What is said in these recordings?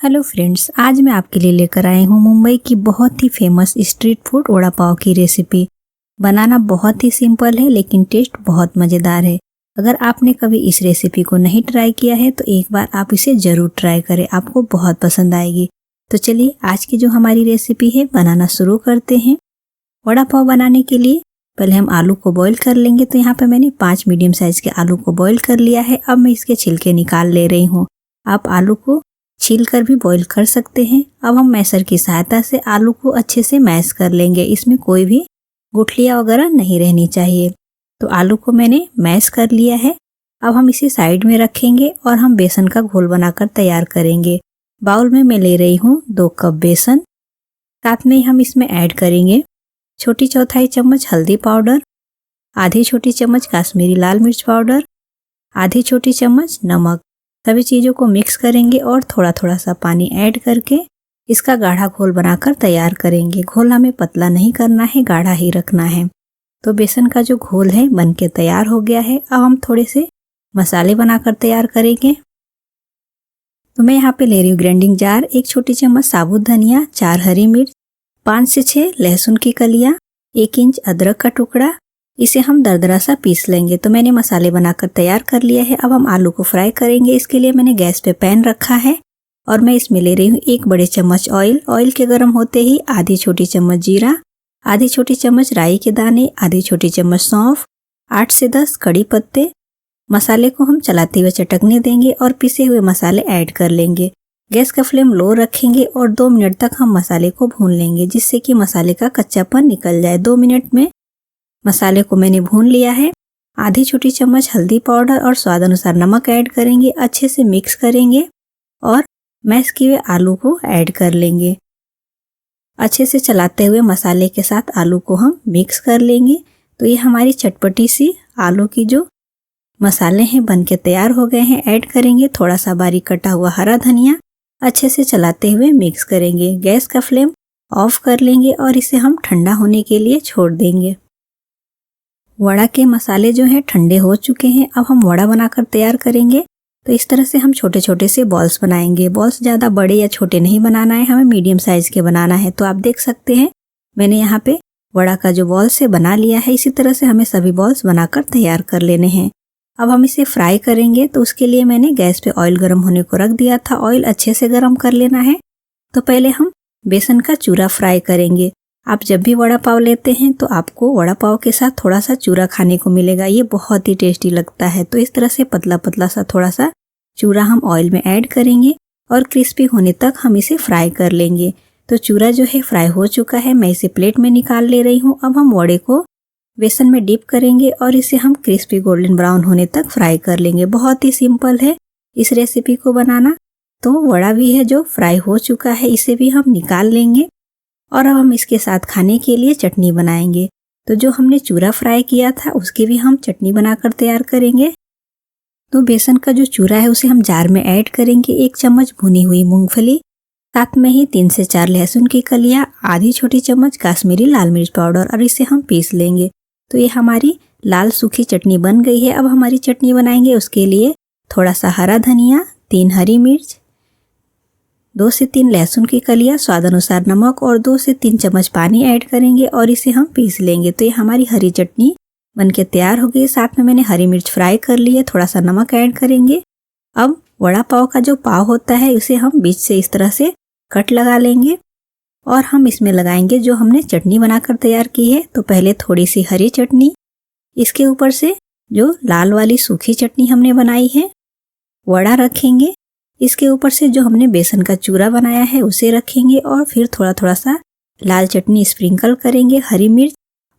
Hello friends, आज मैं आपके लिए लेकर आई हूँ मुंबई की बहुत ही famous street food vada pav की रेसिपी। बनाना बहुत ही सिंपल है लेकिन टेस्ट बहुत मज़ेदार है। अगर आपने कभी इस रेसिपी को नहीं ट्राई किया है तो एक बार आप इसे ज़रूर ट्राई करें, आपको बहुत पसंद आएगी। तो चलिए आज की जो हमारी रेसिपी है बनाना शुरू करते हैं। वड़ा पाव बनाने के लिए पहले हम आलू को बॉईल कर लेंगे। तो यहाँ पर मैंने 5 मीडियम साइज़ के आलू को बॉईल कर लिया है। अब मैं इसके छिलके निकाल ले रही हूँ। आप आलू को छील कर भी बॉईल कर सकते हैं। अब हम मैशर की सहायता से आलू को अच्छे से मैश कर लेंगे। इसमें कोई भी गुठलियाँ वगैरह नहीं रहनी चाहिए। तो आलू को मैंने मैश कर लिया है। अब हम इसे साइड में रखेंगे और हम बेसन का घोल बनाकर तैयार करेंगे। बाउल में मैं ले रही हूँ 2 कप बेसन। साथ में हम इसमें ऐड करेंगे छोटी चौथाई चम्मच हल्दी पाउडर, आधी छोटी चम्मच काश्मीरी लाल मिर्च पाउडर, आधी छोटी चम्मच नमक। सभी चीज़ों को मिक्स करेंगे और थोड़ा थोड़ा सा पानी ऐड करके इसका गाढ़ा घोल बनाकर तैयार करेंगे। घोल हमें पतला नहीं करना है, गाढ़ा ही रखना है। तो बेसन का जो घोल है बनके तैयार हो गया है। अब हम थोड़े से मसाले बनाकर तैयार करेंगे। तो मैं यहाँ पे ले रही हूँ ग्राइंडिंग जार, 1 छोटी चम्मच साबुत धनिया, 4 हरी मिर्च, 5 से 6 लहसुन की कलियाँ, 1 इंच अदरक का टुकड़ा। इसे हम दरदरा सा पीस लेंगे। तो मैंने मसाले बनाकर तैयार कर लिया है। अब हम आलू को फ्राई करेंगे। इसके लिए मैंने गैस पे पैन रखा है और मैं इसमें ले रही हूँ 1 बड़े चम्मच ऑयल। ऑयल के गर्म होते ही आधी छोटी चम्मच जीरा, आधी छोटी चम्मच राई के दाने, आधी छोटी चम्मच सौंफ, 8 से 10 कड़ी पत्ते। मसाले को हम चलाते हुए चटकने देंगे और पिसे हुए मसाले ऐड कर लेंगे। गैस का फ्लेम लो रखेंगे और 2 मिनट तक हम मसाले को भून लेंगे, जिससे कि मसाले का कच्चापन निकल जाए। 2 मिनट में मसाले को मैंने भून लिया है। आधी छोटी चम्मच हल्दी पाउडर और स्वाद अनुसार नमक ऐड करेंगे। अच्छे से मिक्स करेंगे और मैश किए हुए आलू को ऐड कर लेंगे। अच्छे से चलाते हुए मसाले के साथ आलू को हम मिक्स कर लेंगे। तो ये हमारी चटपटी सी आलू की जो मसाले हैं बनके तैयार हो गए हैं। ऐड करेंगे थोड़ा सा बारीक कटा हुआ हरा धनिया। अच्छे से चलाते हुए मिक्स करेंगे। गैस का फ्लेम ऑफ कर लेंगे और इसे हम ठंडा होने के लिए छोड़ देंगे। वड़ा के मसाले जो हैं ठंडे हो चुके हैं। अब हम वड़ा बनाकर तैयार करेंगे। तो इस तरह से हम छोटे छोटे से बॉल्स बनाएंगे। बॉल्स ज़्यादा बड़े या छोटे नहीं बनाना है, हमें मीडियम साइज़ के बनाना है। तो आप देख सकते हैं मैंने यहाँ पे वड़ा का जो बॉल्स है बना लिया है। इसी तरह से हमें सभी बॉल्स बनाकर तैयार कर लेने हैं। अब हम इसे फ्राई करेंगे। तो उसके लिए मैंने गैस पे ऑयल गर्म होने को रख दिया था। ऑयल अच्छे से गर्म कर लेना है। तो पहले हम बेसन का चूरा फ्राई करेंगे। आप जब भी वड़ा पाव लेते हैं तो आपको वड़ा पाव के साथ थोड़ा सा चूरा खाने को मिलेगा। ये बहुत ही टेस्टी लगता है। तो इस तरह से पतला पतला सा थोड़ा सा चूरा हम ऑयल में ऐड करेंगे और क्रिस्पी होने तक हम इसे फ्राई कर लेंगे। तो चूरा जो है फ्राई हो चुका है। मैं इसे प्लेट में निकाल ले रही हूँ। अब हम वड़े को बेसन में डिप करेंगे और इसे हम क्रिस्पी गोल्डन ब्राउन होने तक फ्राई कर लेंगे। बहुत ही सिंपल है इस रेसिपी को बनाना। तो वड़ा भी है जो फ्राई हो चुका है, इसे भी हम निकाल लेंगे। और अब हम इसके साथ खाने के लिए चटनी बनाएंगे। तो जो हमने चूरा फ्राई किया था उसकी भी हम चटनी बनाकर तैयार करेंगे। तो बेसन का जो चूरा है उसे हम जार में ऐड करेंगे। 1 चम्मच भुनी हुई मूंगफली, साथ में ही 3 से 4 लहसुन की कलियाँ, आधी छोटी चम्मच काश्मीरी लाल मिर्च पाउडर और इसे हम पीस लेंगे। तो ये हमारी लाल सूखी चटनी बन गई है। अब हमारी चटनी बनाएंगे। उसके लिए थोड़ा सा हरा धनिया, 3 हरी मिर्च, 2 से 3 लहसुन की कलियाँ, स्वाद अनुसार नमक और 2 से 3 चम्मच पानी ऐड करेंगे और इसे हम पीस लेंगे। तो ये हमारी हरी चटनी बनके तैयार हो गई। साथ में मैंने हरी मिर्च फ्राई कर ली है। थोड़ा सा नमक ऐड करेंगे। अब वड़ा पाव का जो पाव होता है उसे हम बीच से इस तरह से कट लगा लेंगे और हम इसमें लगाएंगे जो हमने चटनी बनाकर तैयार की है। तो पहले थोड़ी सी हरी चटनी, इसके ऊपर से जो लाल वाली सूखी चटनी हमने बनाई है, वड़ा रखेंगे। इसके ऊपर से जो हमने बेसन का चूरा बनाया है उसे रखेंगे और फिर थोड़ा थोड़ा सा लाल चटनी स्प्रिंकल करेंगे, हरी मिर्च,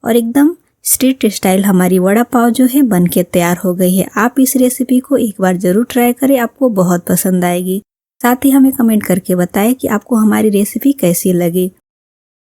और एकदम स्ट्रीट स्टाइल हमारी वड़ा पाव जो है बनके तैयार हो गई है। आप इस रेसिपी को एक बार ज़रूर ट्राई करें, आपको बहुत पसंद आएगी। साथ ही हमें कमेंट करके बताएं कि आपको हमारी रेसिपी कैसी लगी।